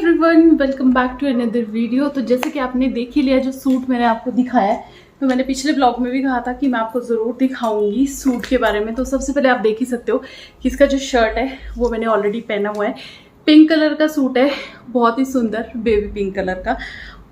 Everyone, welcome back to another video. तो जैसे कि आपने देख ही लिया जो सूट मैंने आपको दिखाया है, तो मैंने पिछले ब्लॉग में भी कहा था कि मैं आपको ज़रूर दिखाऊंगी सूट के बारे में। तो सबसे पहले आप देख ही सकते हो कि इसका जो शर्ट है वो मैंने ऑलरेडी पहना हुआ है। पिंक कलर का सूट है, बहुत ही सुंदर बेबी पिंक कलर का।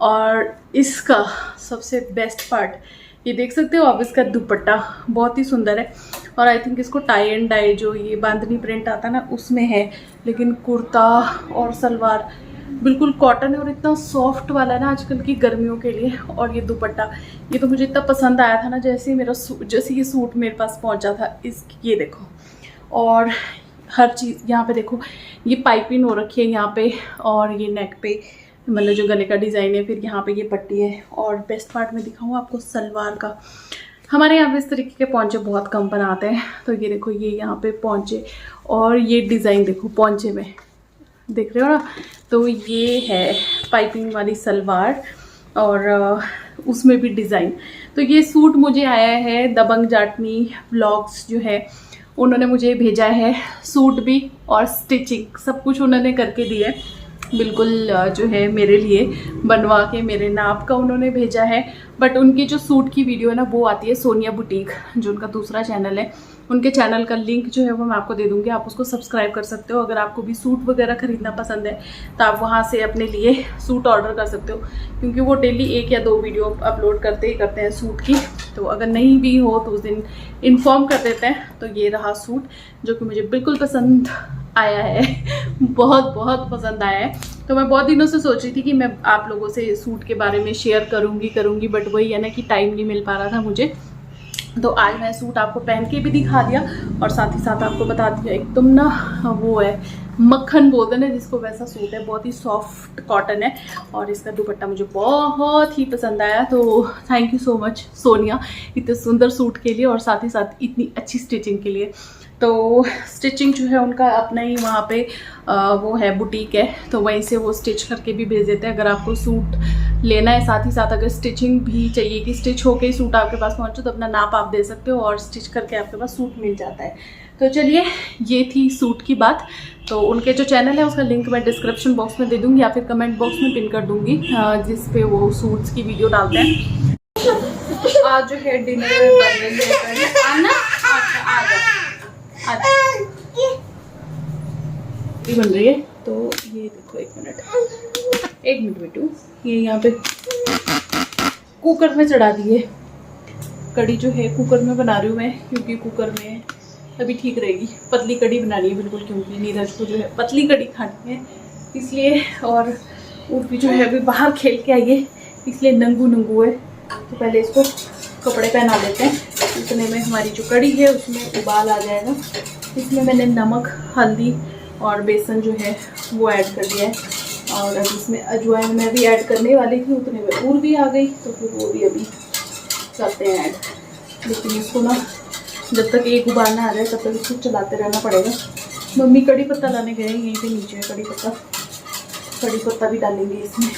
और इसका सबसे बेस्ट पार्ट ये देख सकते हो आप, इसका दुपट्टा बहुत ही सुंदर है। और आई थिंक इसको टाई एंड डाई जो ये बांधनी प्रिंट आता है ना उसमें है, लेकिन कुर्ता और सलवार बिल्कुल कॉटन है और इतना सॉफ्ट वाला है ना आजकल की गर्मियों के लिए। और ये दुपट्टा ये तो मुझे इतना पसंद आया था ना, जैसे ही जैसे ये सूट मेरे पास पहुंचा था, ये देखो। और हर चीज़ यहाँ पे देखो, ये पाइपिंग हो रखी है यहाँ पे, और ये नेक पे मतलब जो गले का डिज़ाइन है, फिर यहाँ पे ये पट्टी है। और बेस्ट पार्ट में दिखाऊँ आपको सलवार का। हमारे यहाँ पे इस तरीके के पौंचे बहुत कम बनाते हैं, तो ये देखो ये यहाँ पे पौंचे और ये डिज़ाइन देखो पौंचे में, देख रहे हो ना। तो ये है पाइपिंग वाली सलवार और उसमें भी डिज़ाइन। तो ये सूट मुझे आया है दबंग जाटनी व्लॉग्स जो है उन्होंने मुझे भेजा है। सूट भी और स्टिचिंग सब कुछ उन्होंने करके दिया है, बिल्कुल जो है मेरे लिए बनवा के मेरे नाप का उन्होंने भेजा है। बट उनकी जो सूट की वीडियो है ना वो आती है सोनिया बुटीक, जो उनका दूसरा चैनल है। उनके चैनल का लिंक जो है वो मैं आपको दे दूँगी, आप उसको सब्सक्राइब कर सकते हो। अगर आपको भी सूट वगैरह ख़रीदना पसंद है तो आप वहाँ से अपने लिए सूट ऑर्डर कर सकते हो, क्योंकि वो डेली 1 या 2 वीडियो अपलोड करते हैं सूट की। तो अगर नहीं भी हो तो उस दिन इन्फॉर्म कर देते हैं। तो ये रहा सूट जो कि मुझे बिल्कुल पसंद आया है, बहुत बहुत पसंद आया है। तो मैं बहुत दिनों से सोच रही थी कि मैं आप लोगों से सूट के बारे में शेयर करूँगी, बट वही है ना कि टाइम नहीं मिल पा रहा था मुझे। तो आज मैं सूट आपको पहन के भी दिखा दिया और साथ ही साथ आपको बता दिया, एकदम ना वो है मक्खन बोलते हैं जिसको, वैसा सूट है। बहुत ही सॉफ्ट कॉटन है और इसका दुपट्टा मुझे बहुत ही पसंद आया। तो thank you so much Sonia इतने सुंदर सूट के लिए और साथ ही साथ इतनी अच्छी स्टिचिंग के लिए। तो स्टिचिंग जो है उनका अपना ही वहाँ पे वो है बुटीक है, तो वहीं से वो स्टिच करके भी भेज देते हैं। अगर आपको सूट लेना है साथ ही साथ अगर स्टिचिंग भी चाहिए कि स्टिच होके ही सूट आपके पास पहुँचे, तो अपना नाप आप दे सकते हो और स्टिच करके आपके पास सूट मिल जाता है। तो चलिए ये थी सूट की बात। तो उनके जो चैनल है उसका लिंक मैं डिस्क्रिप्शन बॉक्स में दे दूँगी या फिर कमेंट बॉक्स में पिन कर दूँगी, जिस पे वो सूट्स की वीडियो डालते हैं। आज जो है डिनर बन रही है बन रही है। तो ये देखो एक मिनट बेटू, ये यहाँ पे कुकर में चढ़ा दिए। कड़ी जो है कुकर में बना रही हूँ मैं, क्योंकि कुकर में अभी ठीक रहेगी। पतली कड़ी बनानी है बिल्कुल, क्योंकि नीरज को जो है पतली कड़ी खानी है इसलिए। और उर्फी जो है अभी बाहर खेल के आई है इसलिए नंगू है। तो पहले इसको कपड़े पहना लेते हैं, इतने में हमारी जो कड़ी है उसमें उबाल आ जाएगा। इसमें मैंने नमक, हल्दी और बेसन जो है वो ऐड कर दिया है। और अभी इसमें अजवाइन मैं भी ऐड करने वाली थी, उतने में उर्फी आ गई, तो फिर वो भी अभी करते हैं ऐड। लेकिन इसको ना जब तक एक उबालना आ जाए तब तक इसको चलाते रहना पड़ेगा। मम्मी कड़ी पत्ता लाने गए, यहीं पे नीचे है कड़ी पत्ता भी डालेंगे इसमें,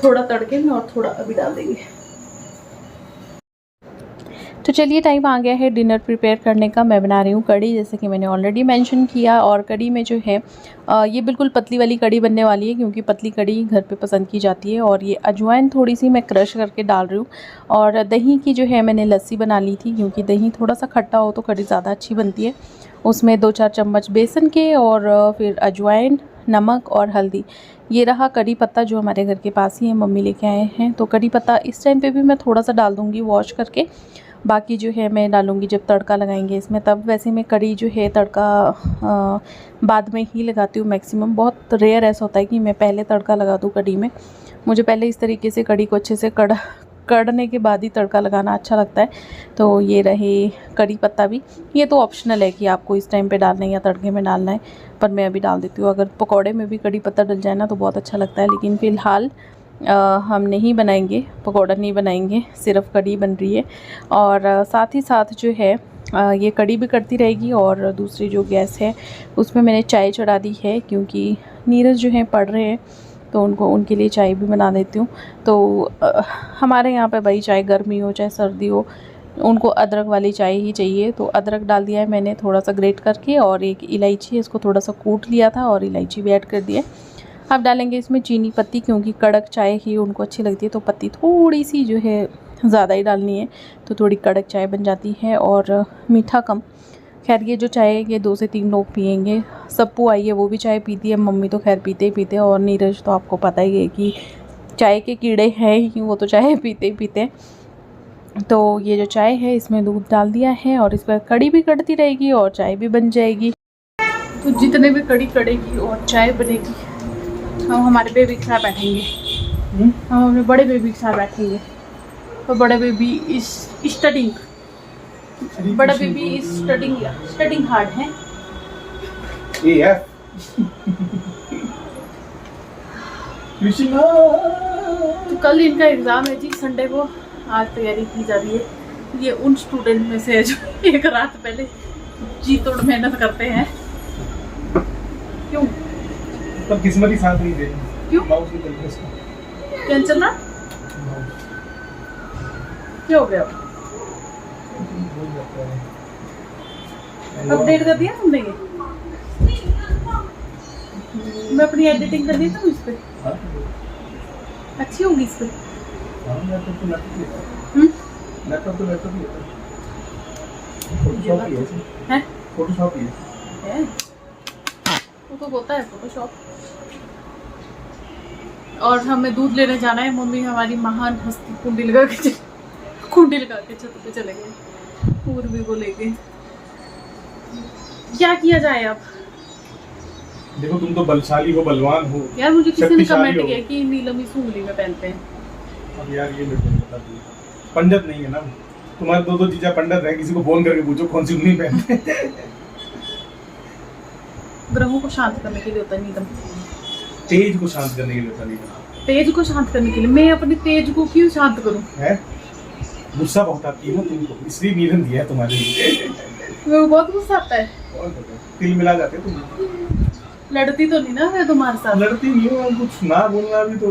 थोड़ा तड़के में और थोड़ा अभी डाल देंगे। तो चलिए टाइम आ गया है डिनर प्रिपेयर करने का। मैं बना रही हूँ कड़ी, जैसे कि मैंने ऑलरेडी मेंशन किया। और कड़ी में जो है ये बिल्कुल पतली वाली कड़ी बनने वाली है, क्योंकि पतली कड़ी घर पे पसंद की जाती है। और ये अजवाइन थोड़ी सी मैं क्रश करके डाल रही हूँ। और दही की जो है मैंने लस्सी बना ली थी, क्योंकि दही थोड़ा सा खट्टा हो तो कड़ी ज़्यादा अच्छी बनती है। उसमें 2-4 चम्मच बेसन के और फिर अजवाइन, नमक और हल्दी। ये रहा कड़ी पत्ता जो हमारे घर के पास ही है, मम्मी लेके आए हैं। तो कड़ी पत्ता इस टाइम पे भी मैं थोड़ा सा डाल दूँगी वॉश करके, बाकी जो है मैं डालूँगी जब तड़का लगाएंगे इसमें तब। वैसे मैं कड़ी जो है तड़का बाद में ही लगाती हूँ मैक्सिमम। बहुत रेयर ऐसा होता है कि मैं पहले तड़का लगा दूँ कड़ी में। मुझे पहले इस तरीके से कड़ी को अच्छे से कड़ने के बाद ही तड़का लगाना अच्छा लगता है। तो ये रहे कड़ी पत्ता भी, ये तो ऑप्शनल है कि आपको इस टाइम पे डालना है या तड़के में डालना है, पर मैं अभी डाल देती हूँ। अगर पकौड़े में भी कड़ी पत्ता डल जाए ना तो बहुत अच्छा लगता है, लेकिन फ़िलहाल हम नहीं बनाएंगे, पकौड़ा नहीं बनाएंगे, सिर्फ कड़ी बन रही है। और साथ ही साथ जो है ये कड़ी भी करती रहेगी। और दूसरी जो गैस है उसमें मैंने चाय चढ़ा दी है, क्योंकि नीरज जो है पढ़ रहे हैं तो उनके लिए चाय भी बना देती हूँ। तो हमारे यहाँ पे भाई चाहे गर्मी हो चाहे सर्दी हो, उनको अदरक वाली चाय ही चाहिए। तो अदरक डाल दिया है मैंने थोड़ा सा ग्रेट करके, और एक इलायची है इसको थोड़ा सा कूट लिया था और इलायची भी ऐड कर दिया। अब डालेंगे इसमें चीनी पत्ती, क्योंकि कड़क चाय ही उनको अच्छी लगती है, तो पत्ती थोड़ी सी जो है ज़्यादा ही डालनी है, तो थोड़ी कड़क चाय बन जाती है और मीठा कम। खैर ये जो चाय है ये 2 से 3 लोग पियेंगे। सप्पू आई है, वो भी चाय पीती है, मम्मी तो खैर पीते ही पीते हैं, और नीरज तो आपको पता ही है कि चाय के कीड़े हैं ही, वो तो चाय पीते ही पीते हैं। तो ये जो चाय है इसमें दूध डाल दिया है और इस पर कड़ी भी कड़ती रहेगी और चाय भी बन जाएगी। तो जितने भी कड़ी कड़ेगी और चाय बनेगी, हम हमारे बेबी के साथ बैठेंगे, हम अपने बड़े बेबी के साथ बैठेंगे। तो बड़े बेबी इज स्टडिंग, बड़ा बेबी इज स्टडिंग हार्ड है। तो कल इनका एग्ज़ाम है जी, संडे को। आज तैयारी की जा रही है। ये उन स्टूडेंट में से है जो एक रात पहले जी तोड़ मेहनत करते हैं। क्यों? तब किस्मत ही साथ नहीं दे। क्यों? माउस की तरफ से क्या चल रहा? क्या हो गया? अपडेट कर दिया तुमने ये? मैं अपनी एडिटिंग कर दी था इस पे। अच्छी होगी इस पे। लैपटॉप तो फोटोशॉप ही है। वो तो होता है फोटोशॉप। और हमें दूध लेने जाना है। मम्मी हमारी महान हस्ती कुंडी लगा के छत पे चले गए, पूर्वी को लेके। क्या किया जाए अब? देखो तुम तो बलशाली हो, बलवान हो यार मुझे किसी ने शक्तिशाली कमेंट हो। किया कि नीलम इस उंगली में पहनते हैं। अब यार ये मेरे को नहीं पता। पंडित नहीं है ना तुम्हारे, दो जीजा पंडित है, किसी को फोन करके पूछो कौन सी उंगली पहनते। ग्रहों को शांत करने के लिए होता है नीलम। तेज को शांत करने के लिए होता नहीं तेज को शांत करने के लिए? मैं अपने तेज को क्यों शांत करूं? है। गुस्सा बहुत आती है ना तुमको, इसलिए नीलम दिया है तुम्हारे लिए। मेरे को बहुत गुस्सा आता है। तिल मिला जाते तुम। लड़ती तो नहीं ना मैं तुम्हारे साथ? लड़ती नहीं हो, कुछ ना बोलना भी तो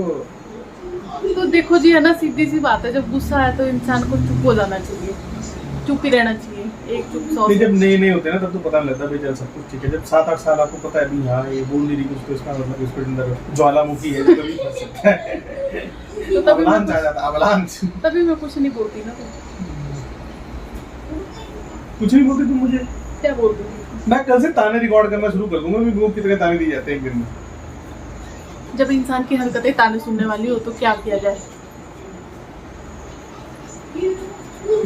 देखो जी, है ना, सीधी सी बात है, जब गुस्सा आए तो इंसान को चुप हो जाना चाहिए, चुप ही रहना चाहिए। एक चुप 100। जब नए होते हैं ना तब तो पता नहीं लगता भाई चल सब कुछ ठीक है। जब 7-8 साल आपको पता है भी हाँ ये बोल नहीं रही कुछ, तो इसका मतलब इसके अंदर ज्वालामुखी है जो कभी फंस सकता है। तो तभी अवलांच आ जाता, अवलांच। तभी मैं कुछ नहीं बोलती ना। तो कुछ नहीं बोलती तुम मुझे? क्या बोल दूँ? मैं कल से ताने रिकॉर्ड करना शुरू कर दूंगा। मैं कितने ताने दिए जाते हैं एक दिन में। जब इंसान की हरकतें ताने सुनने वाली हो तो क्या किया जाए?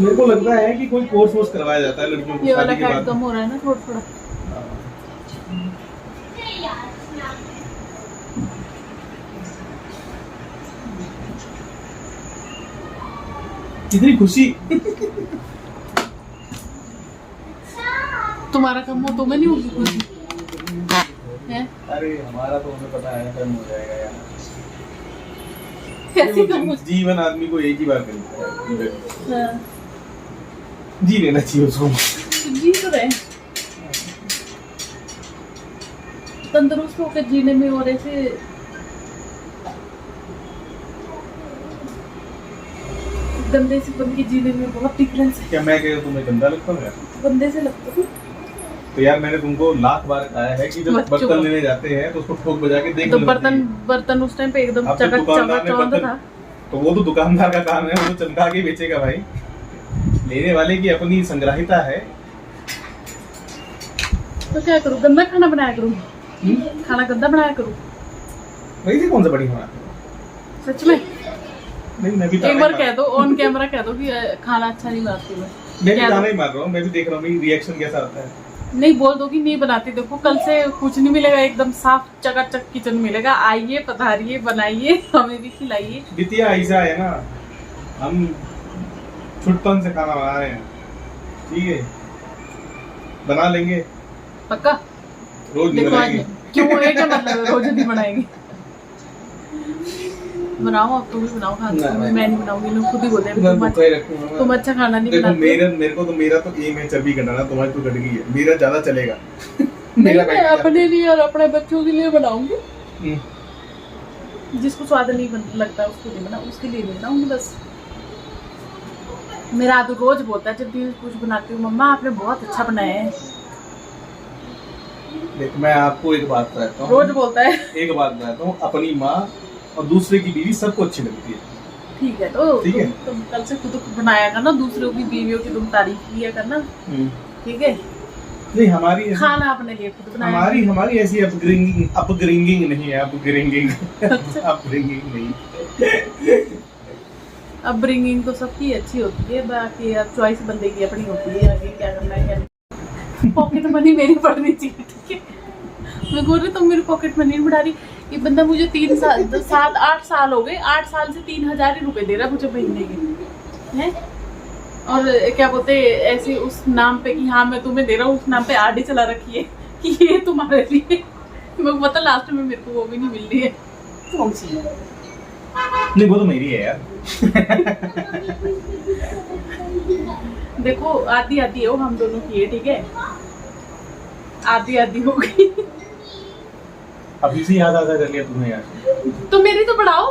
मेरे को लगता है कि कोई कोर्स वोर्स करवाया जाता है लड़कियों को ये वाला शादी के फैट बाद। कम हो रहा है ना थोड़ा थोड़ा। कितनी खुशी। तुम्हारा कम हो तो मैं नहीं होगी खुशी है? अरे हमारा तो हमें पता है कम हो जाएगा यार। कैसे कम हो? जीवन आदमी को एक ही बार मिलता है, हाँ। जी लेना चाहिए उसको। जी तो रहे तंदुरुस्त होकर जीने में और ऐसे गंदे से बन के जीने में बहुत डिफरेंस है। क्या मैं कह तुम्हें गंदा लगता हूँ यार? गंदे से लगता है तो यार मैंने तुमको लाख बार कहा है कि जब बच्चों बर्तन लेने जाते हैं तो उसको ठोक बजा के देख तो लेना बर्तन उस टाइम पे एकदम अब तो चमक दुकानदार ने चमक बर्तन- था। तो वो तो दुकानदार का काम है, वो तो चमका के बेचेगा भाई। लेने वाले की अपनी संग्रहिता है। तो क्या करूँ? गंदा खाना बनाया करूँ? खाना गंदा बनाया करूँ? वही से कौन सा बड़ी होना? सच में? नहीं मैं भी एक बार कह दो, ऑन कैमरा कह दो कि खाना अच्छा नहीं बनाती मैं। मैं भी ताना ही मार रहा हूँ, मैं भी देख रहा हूँ मेरी रिएक्शन कैसा आता है। नहीं बोल दो कि नहीं बनाती। देखो कल से कुछ नहीं मिलेगा, एकदम साफ चकाचक किचन मिलेगा। आइए, पधारिए, बनाइए, हमें भी खिलाइए। बिटिया ऐसा है ना, हम छुटपन से खाना बना रहे हैं, ठीक है? बना लेंगे, पक्का? रोज नहीं देखो आज बनाएंगे। क्यों, ये क्या मतलब है रोज नहीं बनाएंगे? बनाओ, अब तुम भी बनाओ खाना। मैं नहीं बनाऊंगी, मैं खुद ही बोल रही हूं तुम अच्छा खाना नहीं देखो बनाते। मेरा तो एम है चर्बी घटाना, तुम्हारी तो घट गई है, मेरा ज्यादा चलेगा। नहीं, मैं अपने लिए और अपने बच्चों के लिए बनाऊंगी। जिसको स्वाद नहीं लगता उसके लिए उसके लिए नहीं बनाऊंगी बस। मेरा आदू रोज बोलता है जब भी कुछ बनाती हूँ, मम्मा आपने बहुत अच्छा बनाया है। देख मैं आपको एक बात कहता हूँ, रोज बोलता है। एक बात कहता हूँ, अपनी माँ और दूसरे की बीवी सबको अच्छी लगती है। ठीक है, तो ठीक है। तुम कल से खुद बनाया करना, दूसरों की बीवियों की तुम तारीफ किया करना, ठीक है। नहीं हमारी खाना अपने लिए खुद बनाया। हमारी ऐसी अपग्रिंगिंग नहीं है, अपग्रिंगिंग अपग्रिंगिंग नहीं। अपब्रिंगिंग तो सबकी अच्छी होती है, बाकी अब चॉइस बंदे की अपनी होती है, आगे क्या करना है क्या नहीं। पॉकेट मनी मेरी बढ़नी चाहिए, ठीक है। मैं बोल रही तुम मेरी पॉकेट मनी नहीं बढ़ा रही। ये बंदा मुझे 3 साल 7-8 साल हो गए, 8 साल से 3000 ही रुपए दे रहा है मुझे महीने के, हैं। और क्या बोलते ऐसे उस नाम पे कि हाँ मैं तुम्हें दे रहा हूँ, उस नाम पे आरडी चला रखी है कि ये तुम्हारे लिए। मैं पता लास्ट में मेरे को वो भी नहीं मिल रही है। कौन सी है? नहीं वो तो मेरी है यार। देखो आधी आधी हो हम दोनों की है, ठीक है। आधी आधी हो गई। अभी से याद आधा कर लिया तुमने यार। तो मेरी तो बढ़ाओ।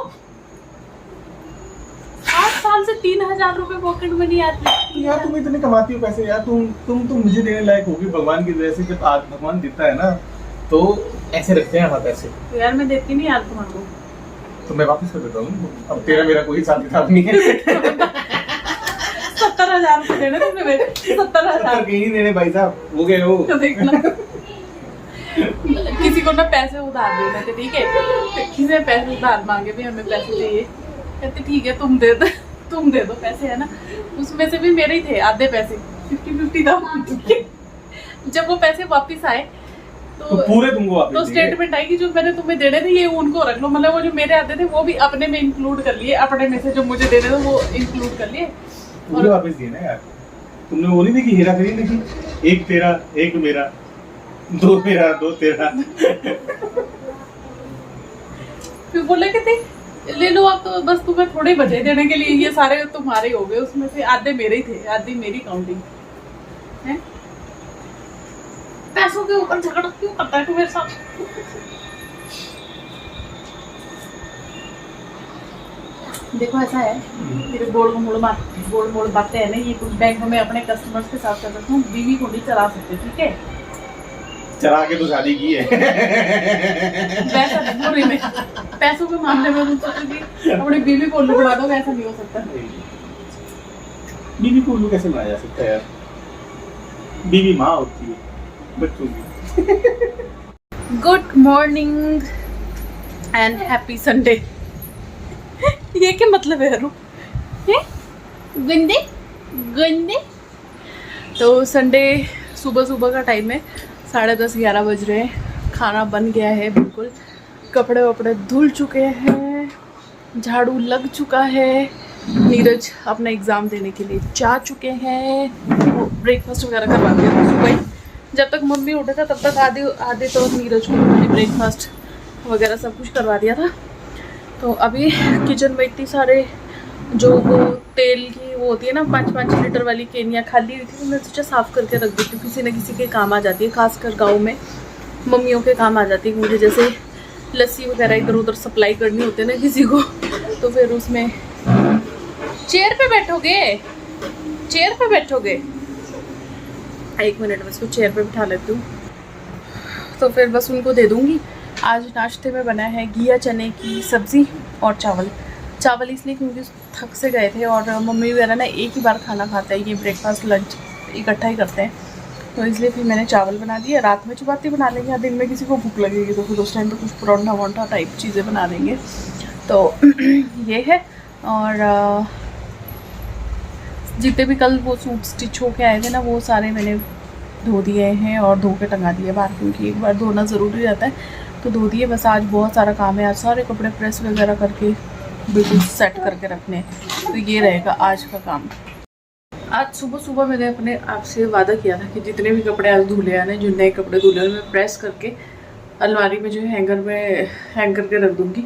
8 साल से 3000 रुपए पॉकेट में नहीं आती यार। तुम इतने कमाती हो पैसे यार, तुम मुझे देने लायक होगी भगवान की वजह से। जब आज भगवान देता है ना तो ऐसे रखते हैं पैसे। तो यार मैं देती नहीं यार तुम्हारे, तो मैं वापस कर देता हूँ। अब तेरा मेरा कोई हिसाब किताब नहीं है। 70,000 रुपए देने तुमने मेरे। 70,000 कहीं देने भाई साहब, हो गए हो। तो देखना किसी को ना पैसे उधार देने थे, ठीक है। तो किसी ने पैसे उधार मांगे भी हमें पैसे चाहिए, कहते ठीक है तुम दे दो पैसे, है ना। उसमें से भी मेरे ही थे आधे पैसे, 50-50 था। जब वो पैसे वापस आए तो पूरे तुमको वापस तो स्टेटमेंट आई कि जो मैंने तुम्हें देने थे ये उनको रख लो। मतलब वो जो मेरे आते थे वो भी अपने में इंक्लूड कर लिए, अपने में से जो मुझे देने थे वो इंक्लूड कर लिए। पूरे वापस दिए ना यार। तुमने वो नहीं देखी हेरा फेरी देखी? एक तेरा एक मेरा, दो मेरा दो तेरा। फिर बोले कि ले लो आप, तो बस तुम्हें थोड़े बचे देने के लिए, ये सारे तुम्हारे हो गए। उसमें से आधे मेरे ही थे, आधी मेरी काउंटिंग है। पैसों के ऊपर झगड़ा क्यों करता है तू मेरे साथ? देखो ऐसा है, मेरे गोल मोड़ बातें है ना, ये कुछ बैंक में अपने कस्टमर्स के साथ कर सकता हूँ, बीवी को नहीं चला सकते, ठीक है। चला के तो शादी की है। वैसा नहीं बोल रही मैं, पैसों के मामले में तुम सोचो कि अपनी बीवी को उल्लू बना दो, वैसा नहीं हो सकता। बीवी को उल्लू कैसे बनाया जा सकता है यार? बीवी माँ होती है बच्चों की। Good morning and happy Sunday. ये क्या मतलब है रू? गंदे गंदे। तो संडे सुबह का टाइम है, 10:30-11 बज रहे हैं। खाना बन गया है बिल्कुल, कपड़े वपड़े धुल चुके हैं, झाड़ू लग चुका है। नीरज अपना एग्ज़ाम देने के लिए जा चुके हैं। वो ब्रेकफास्ट वगैरह करवा दिया था सुबह। जब तक मम्मी उठे था तब तक आधे तो नीरज को ब्रेकफास्ट वगैरह सब कुछ करवा दिया था। तो अभी किचन में इतनी सारे जो वो तेल की वो होती है ना 5-5 लीटर वाली केनियाँ खाली हुई थी, तो मैं सोचा साफ़ करके रख देती हूँ, किसी न किसी के काम आ जाती है। खासकर गाँव में मम्मियों के काम आ जाती है। मुझे जैसे लस्सी वगैरह इधर उधर सप्लाई करनी होती है ना किसी को, तो फिर उसमें चेयर पे बैठोगे। 1 मिनट में इसको चेयर पे बिठा लेती हूँ, तो फिर बस उनको दे दूँगी। आज नाश्ते में बना है घिया चने की सब्ज़ी और चावल इसलिए क्योंकि थक से गए थे, और मम्मी वगैरह ना एक ही बार खाना खाते हैं, ये ब्रेकफास्ट लंच इकट्ठा ही करते हैं, तो इसलिए फिर मैंने चावल बना दिया। रात में चपाती बना लेंगे, या दिन में किसी को भूख लगेगी तो फिर उस टाइम पे कुछ परोठा वोठा टाइप चीज़ें बना देंगे। तो ये है। और जितने भी कल वो सूट स्टिच होके आए थे ना, वो सारे मैंने धो दिए हैं और धो के टंगा दिए बाहर, क्योंकि एक बार धोना ज़रूरी रहता है, तो धो दिए। बस आज बहुत सारा काम है, आज सारे कपड़े प्रेस वगैरह करके बिल्कुल सेट करके रखने, तो ये रहेगा आज का काम। आज सुबह मैंने अपने आप से वादा किया था कि जितने भी कपड़े आज धुले आने, जो नए कपड़े धुले मैं प्रेस करके अलमारी में जो है हैंग करके रख दूँगी,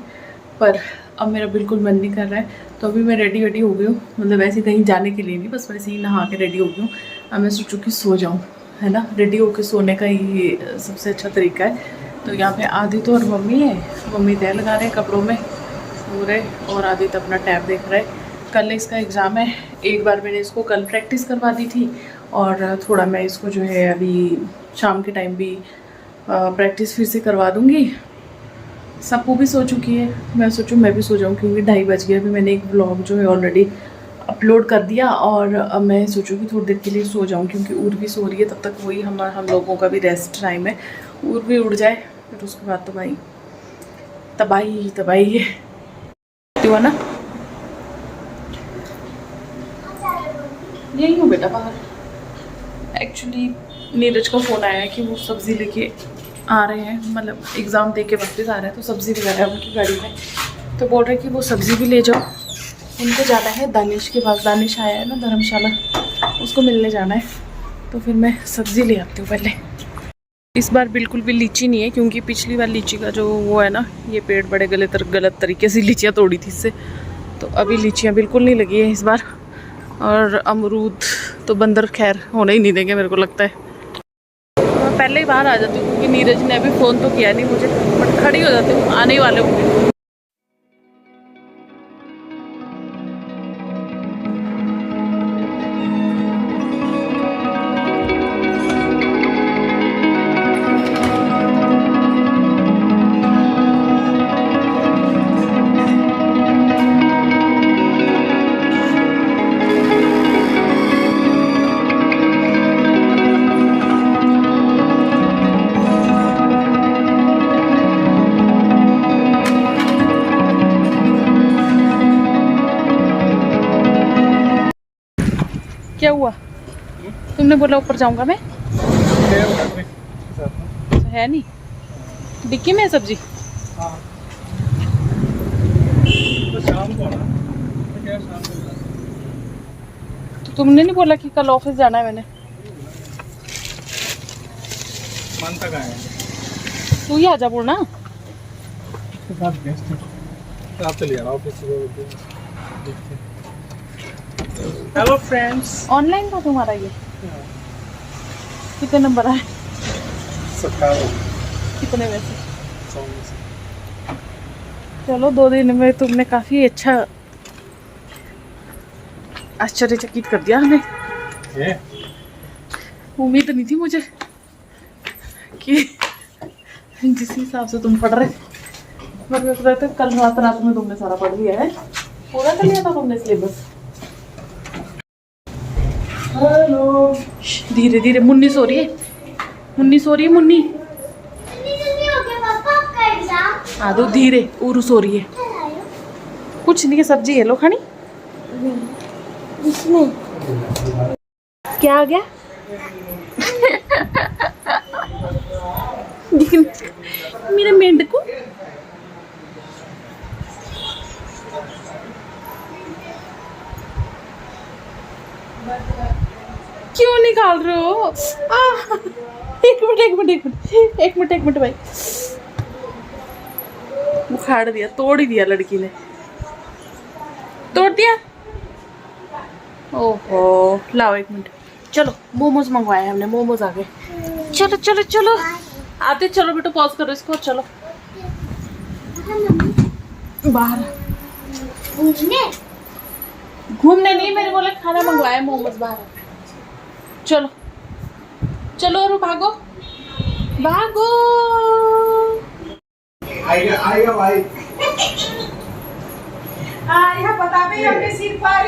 पर अब मेरा बिल्कुल मन नहीं कर रहा है। तो अभी मैं रेडी हो गई हूँ, मतलब ऐसे कहीं जाने के लिए नहीं, बस वैसे ही नहा के रेडी हो गई हूँ। अब मैं सोचूँ कि सो जाऊँ, है ना। रेडी होके सोने का ही सबसे अच्छा तरीका है। तो यहाँ पे आदित्य और मम्मी है, मम्मी तय लगा रहे हैं कपड़ों में पूरे, और आदित्य अपना टैब देख रहा है। कल इसका एग्ज़ाम है, एक बार मैंने इसको कल प्रैक्टिस करवा दी थी, और थोड़ा मैं इसको जो है अभी शाम के टाइम भी प्रैक्टिस फिर से करवा दूँगी। सबको भी सो चुकी है, मैं सोचूं मैं भी सो जाऊं क्योंकि 2:30 बज गया। अभी मैंने एक व्लॉग जो है ऑलरेडी अपलोड कर दिया और अब मैं सोचूं कि थोड़ी देर के लिए सो जाऊं क्योंकि उर्वी भी सो रही है। तब तक वही हम लोगों का भी रेस्ट टाइम है। उर्वी भी उड़ जाए फिर उसके बाद तो भाई तबाही है हुआ ना। यही हूँ बेटा बाहर। एक्चुअली नीरज का फ़ोन आया है कि वो सब्ज़ी लेके आ रहे हैं, मतलब एग्ज़ाम दे के वापस आ रहे हैं तो सब्ज़ी वगैरह है उनकी गाड़ी में। तो बोल रहे हैं कि वो सब्ज़ी भी ले जाओ। उनको जाना है दानिश के पास, दानिश आया है ना धर्मशाला, उसको मिलने जाना है। तो फिर मैं सब्ज़ी ले आती हूँ पहले। इस बार बिल्कुल भी लीची नहीं है क्योंकि पिछली बार लीची का जो वो है ना, ये पेड़ बड़े गलत तरीके से लीचियाँ तोड़ी थी इससे, तो अभी लीचियाँ बिल्कुल नहीं लगी है इस बार। और अमरूद तो बंदर खैर होने ही नहीं देंगे मेरे को लगता है। मैं पहले ही बाहर आ जाती हूँ क्योंकि नीरज ने अभी फ़ोन तो किया नहीं मुझे, बट खड़ी हो जाती हूँ, आने ही वाले होंगे। क्या हुआ? तुमने बोला ऊपर जाऊंगा मैं, है नहीं डिक्की में है सब्जी। तो तुमने नहीं बोला कि कल ऑफिस जाना है? मैंने मानता कहाँ है? तू ही आजा बोलना। आप चलिए ऑफिस। Hello friends. ऑनलाइन था तुम्हारा ये? कितने नंबर आए? 17। कितने वैसे? चलो 2 दिन में तुमने काफ़ी अच्छा आश्चर्यचकित कर दिया हमें। उम्मीद नहीं थी मुझे कि जिस हिसाब से तुम पढ़ रहे थे। कल रात में तुमने सारा पढ़ लिया है, पूरा कर लिया था तुमने सिलेबस। हेलो। धीरे धीरे, मुन्नी सो रही है, मुन्नी। आदो धीरे, उरु सो रही है। कुछ नहीं, सब्जी है लो खानी। इसमें क्या आ गया? मेरा मेंढक क्यों निकाल रहे हो? एक मिनट भाई, उखाड़ दिया, तोड़ ही दिया लड़की ने, तोड़ दिया। ओहो, लाओ 1 मिनट। चलो मोमोज मंगवाए हमने, मोमोज आ गए। चलो आते, चलो बेटा पॉज करो इसको, चलो बाहर। घूमने नहीं, मैंने बोला खाना मंगवाया मोमोज बाहर। चलो और भागो आएगा भाई। यहाँ बता अपने सिर पार